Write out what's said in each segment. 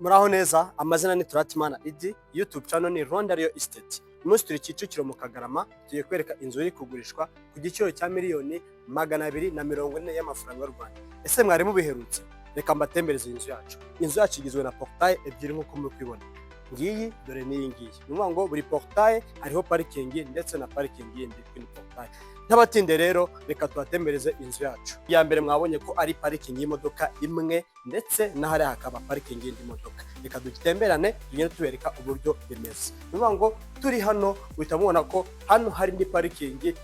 Muraho neza, amazina ni Turatimana Idi, YouTube channel ni Rwanda Real Estate. Umunsi turi Kicukiro mu Kagarama, tugiye kwereka inzu iri kugurishwa ku giciro cya miliyoni 240 y'amafaranga y'u Rwanda. Ese mwari mubiherutse? Reka mbatembereze inzu yacu. Inzu yacu igizwe na portail ebyiri nk'uko muri kwibona. Ngiyi dore niyi ngiyi. Nuvuga ngo buri portail hariho parking ndetse na parking yindi kuri portail. Ntabatinde rero reka tubatembereze inzu yacu. Ya mbere mwabonye ko ari parking y'imodoka imwe ndetse n'ahari hakaba parking y'indi modoka. Reka dutemberane tugende tubereka uburyo bimeze. Nuvuga ngo turi hano uhita mubona ko hano hari indi parking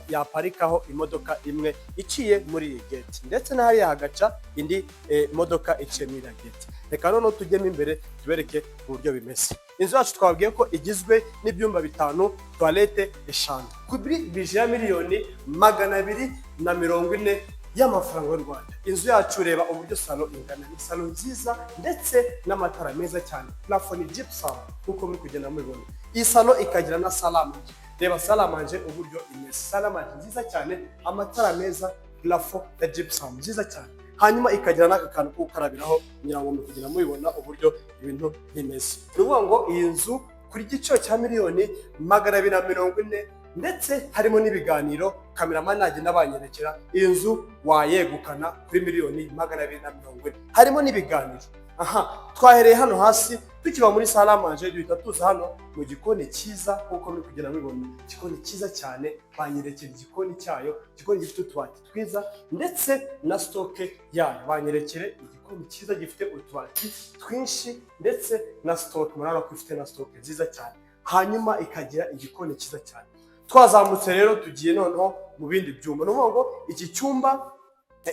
yaparikaho imodoka imwe iciye muri iyi gate ndetse n'ahari hagaca indi modoka iciye muri iyi gate. Reka noneho tujyemo imbere tubereke uburyo bimeze. Inzu yacu twabwiye ko igizwe n'ibyumba 5, toilette 5 kuri bije ya miliyoni 240 y'amafaranga y'u Rwanda. Inzu yacu reba uburyo salo ingana, ni salo nziza ndetse n'amatara meza cyane. Plafond gypsum kuko muri kugenda mubibona. Iyi salo ikagira na salamanje. Reba salamanje uburyo imeze. Salamanje nziza cyane, amatara meza, plafond ya gypsum nziza cyane. Hanyuma ikagira n'akakantu ko gukarabiraho ngira ngo mukugenda mubibona uburyo ibintu bimeze. Nuvuga ngo iyi nzu kuri giciro cya miliyoni 240 ndetse harimo n'ibiganiro, cameraman agenda banyerekera iyi nzu wayegukana kuri miliyoni 240. Harimo n'ibiganiro. Aha, twahereye hano hasi tukiba muri salamanje duhita tuza hano mu gikoni cyiza kuko muri kugenda mubibona. Igikoni cyiza cyane, banyerekera igikoni cyayo, igikoni gifite utubati twiza ndetse na stoke yayo. Banyerekere igikoni cyiza gifite utubati twinshi ndetse na stoke, murabona ko ifite na stoke nziza cyane. Hanyuma ikagira igikoni cyiza cyane. Twazamutse rero tugiye noneho mu bindi byumba. Nuvuga ngo iki cyumba,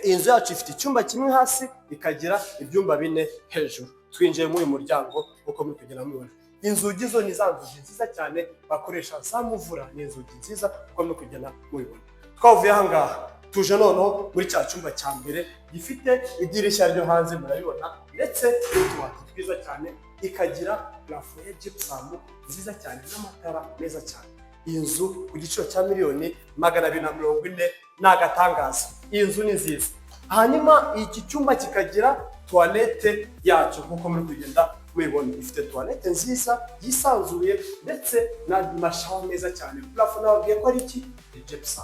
inzu yacu ifite icyumba kimwe hasi ikagira ibyumba 4 hejuru. Twinjiye muri muryango uko muri kugenda mubibona. Inzugi zo ni za nzugi nziza cyane bakoresha za muvura, ni inzugi nziza uko muri kugenda mubibona. Twavuye aha ngaha tuje noneho muri cya cyumba cya mbere gifite idirishya ryo hanze murabibona ndetse n'utubati twiza cyane, ikagira plafond ya gypsum nziza cyane n'amatara meza cyane. Iyi nzu ku giciro cya miliyoni 240 n'agatangaza. Iyi nzu ni nziza. Hanyuma iki cyumba kikagira toilette yacu nkuko muri kugenda mubibona. Ifite toilette nziza yisanzuye ndetse na shower meza cyane. Plafond nababwiye ko ari iki? Gypsum.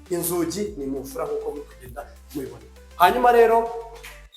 Inzugi ni mufura nkuko muri kugenda mubibona. Hanyuma rero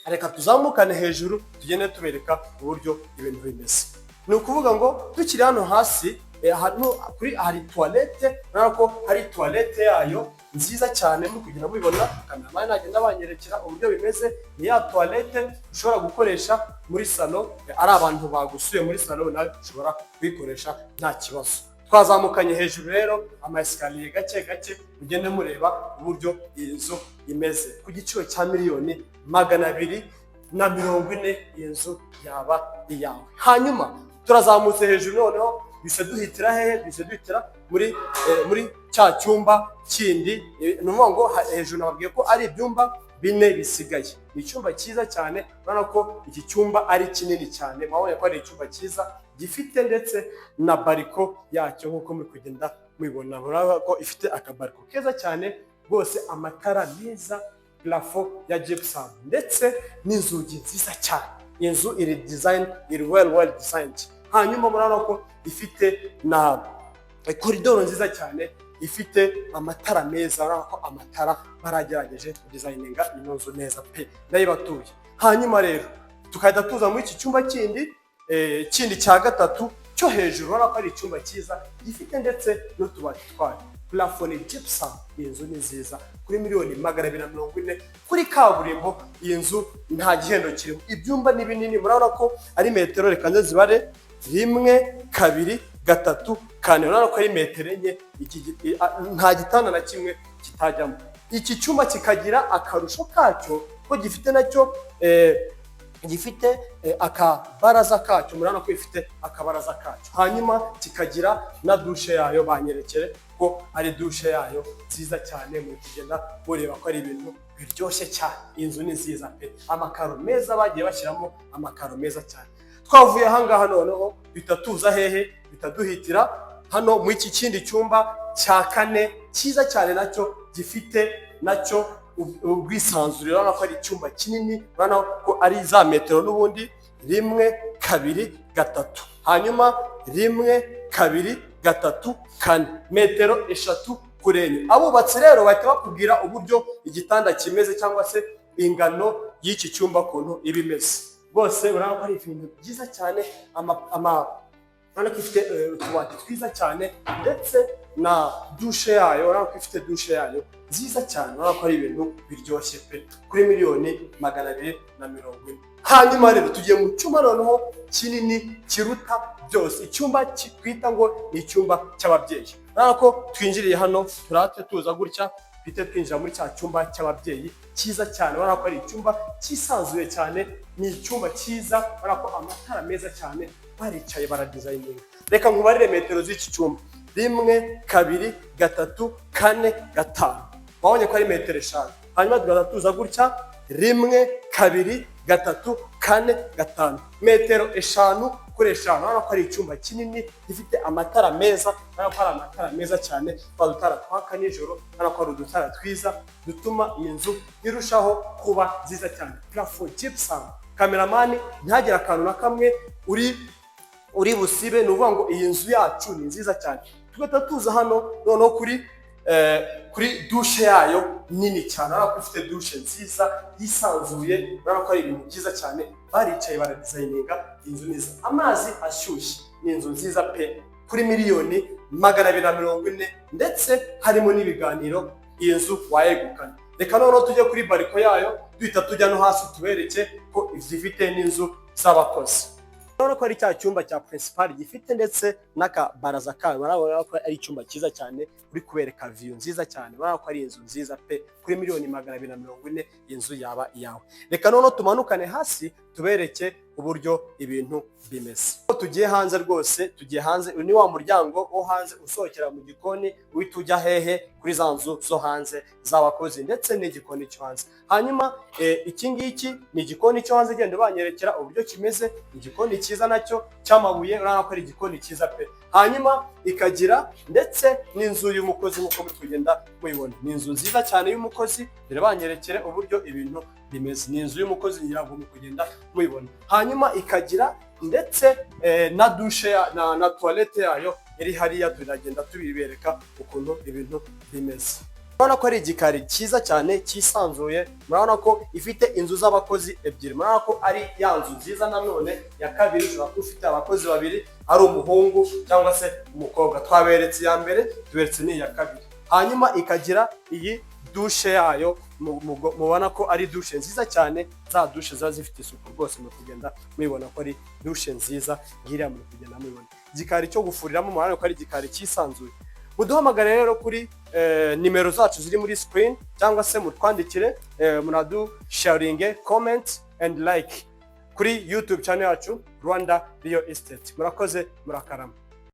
reka tuzamukane hejuru tugende tubereka uburyo ibintu bimeze. Ni ukuvuga ngo tukiri hano hasi hano kuri hari toilette, nako hari toilette yayo nziza cyane muri kugenda mubibona. Cameraman agenda banyerekera uburyo bimeze. Ni ya toilette ushobora gukoresha muri salon, ari abantu bagusuye muri salon nawe ushobora kuyikoresha nta kibazo. Twazamukanye hejuru rero ama escalier gake gake ugende mureba uburyo iyi nzu imeze. Ku giciro cya miliyoni 240 iyi nzu yaba iyawe. Hanyuma turazamutse hejuru noneho bise duhitira hehe? Bise duhitira muri cya cyumba kindi. Nuvuga ngo hejuru nababwiye ko ari ibyumba 4 bisigaye. Ni icyumba cyiza cyane, urabona ko iki cyumba ari kinini cyane. Mwabonye ko ari icyumba cyiza gifite ndetse na bariko yacyo nkuko muri kugenda mubibona. Urabona ko ifite akabariko keza cyane rwose, amatara meza, plafond ya gypsum ndetse n'inzugi nziza cyane. Inzu iri design, iri well designed. Hanyuma murabona ko ifite na koridoro nziza cyane, ifite amatara meza. Urabona ko amatara baragerageje kudesigninga ino nzu neza pe, ndayibatuye. Hanyuma rero tukahita tuza muri iki cyumba kindi cya gatatu cyo hejuru. Urabona ko ari icyumba cyiza gifite ndetse n'utubati twayo. Plafond gypsum. Iyi nzu ni nziza kuri miliyoni 240 kuri kaburimbo. Iyi nzu nta gihendo kirimo. Ibyumba ni binini, murabona ko ari metero, reka nze zibare 1 2 3 4. Urabona ko ari metero enye. Nta gitanda na kimwe kitajyamo. Iki cyumba kikagira akarusho kacyo ko gifite nacyo gifite akabaraza kacyo. Murabona ko ifite akabaraza kacyo. Hanyuma kikagira na douche yayo, banyerekere ko ari douche yayo nziza cyane. Muri kugenda mureba ko ari ibintu biryoshye cyane. Inzu ni nziza pe, amakaro meza bagiye bashyiramo, amakaro meza cyane. Twavuye aha ngaha noneho bitatuza hehe? Bitaduhitira hano mu iki kindi cyumba cya 4 cyiza cyane, nacyo gifite nacyo ubwisanzure. Urabona ko ari icyumba kinini, urabona ko ari za metero n'ubundi 1 kabiri gatatu, hanyuma 1 2 3 4 metero 3 kuri enye. Abubatsi rero bahita bakubwira uburyo igitanda kimeze cyangwa se ingano y'iki cyumba kuntu iba imeze. Bose urabona ko ari ibintu byiza cyane, urabona ko ifite utubati twiza cyane ndetse na dushe yayo, urabona ko ifite dushe yayo nziza cyane, urabona ko ari ibintu biryoshye pe, kuri miliyoni 240. Hanyuma rero tugiye mu cyumba noneho kinini kiruta byose, icyumba twita ngo ni icyumba cy'ababyeyi. Urabona ko twinjiriye hano turate tuza gutya bite twinjira muri cya cyumba cy'ababyeyi cyiza cyane, urabona ko ari icyumba cyisanzuye cyane, ni icyumba cyiza, urabona ko amatara meza cyane, baricaye baradizayininga. Reka nkubarire metero z'iki cyumba: 1 2 3 4 5. Babonye ko ari metero 5. Hanyuma tugaza tuza gutya 1 2 3 4 5 metero 5 kuri 5. Urabona ko ari icyumba kinini gifite amatara meza, urabona ko ari amatara meza cyane, udutara twaka nijoro, urabona ko ari udutara twiza dutuma iyi nzu irushaho kuba nziza cyane. Plafond gypsum. Kameramani ntihagire akantu na kamwe uri busibe, ni ukuvuga ngo iyi nzu yacu ni nziza cyane. Tugahita tuza hano noneho kuri dushe yayo nini cyane, urabona ko ifite dushe nziza yisanzuye, urabona ko ari ibintu byiza cyane, baricaye baradizayininga inzu nziza. Amazi ashyushye, ni inzu nziza pe, kuri miliyoni 240 ndetse harimo n'ibiganiro, iyi nzu wayegukana. Reka noneho tujye kuri bariko yayo, duhita tujya no hasi tubereke ko ifite n'inzu z'abakozi. Urabona ko ari cya cyumba cya principal gifite ndetse n'akabaraza kayo, urabona ko ari icyumba cyiza cyane, uri kubereka view nziza cyane, urabona ko ari inzu nziza pe, kuri miliyoni 240 inzu yaba iyawe. Reka noneho tumanukane hasi tubereke uburyo ibintu bimeze. Tugiye hanze rwose, tugiye hanze, ni wa muryango wo hanze usohokera mu gikoni uhita ujya hehe kuri za nzu zo hanze z'abakozi ndetse n'igikoni cyo hanze. Hanyuma iki ngiki ni igikoni cyo hanze, genda banyerekera uburyo kimeze, igikoni cyiza nacyo cy'amabuye, urabona ko ari igikoni cyiza pe. Hanyuma ikagira ndetse n'inzu y'umukozi nk'uko muri kugenda muyibona, ni inzu nziza cyane y'umukozi, rero banyerekere uburyo ibintu bimeze. Ni inzu y'umukozi ngira ngo muri kugenda muyibona. Hanyuma ikagira ndetse na dushe na toilette yayo iri hariya, turagenda tubibereka ukuntu ibintu bimeze. Murabona ko ari igikari cyiza cyane cyisanzuye, murabona ko ifite inzu z'abakozi ebyiri, murabona ko ari ya nzu nziza nanone ya kabiri, ushobora kuba ufite abakozi babiri, ari umuhungu cyangwa se umukobwa. Twaberetse iya mbere, tuberetse n'iya kabiri. Hanyuma ikagira iyi dushe yayo, mubona ko ari dushe nziza cyane, za dushe ziba zifite isuku rwose, muri kugenda mubibona ko ari dushe nziza ngiriya, muri kugenda mubibona. Igikari cyo gufuriramo, murabona ko ari igikari cyisanzuye. Muduhamagare rero kuri nimero zacu ziri muri screen, cyangwa se mutwandikire, munadu sharing, comment and like kuri YouTube channel yacu Rwanda Real Estate. Murakoze, murakarama.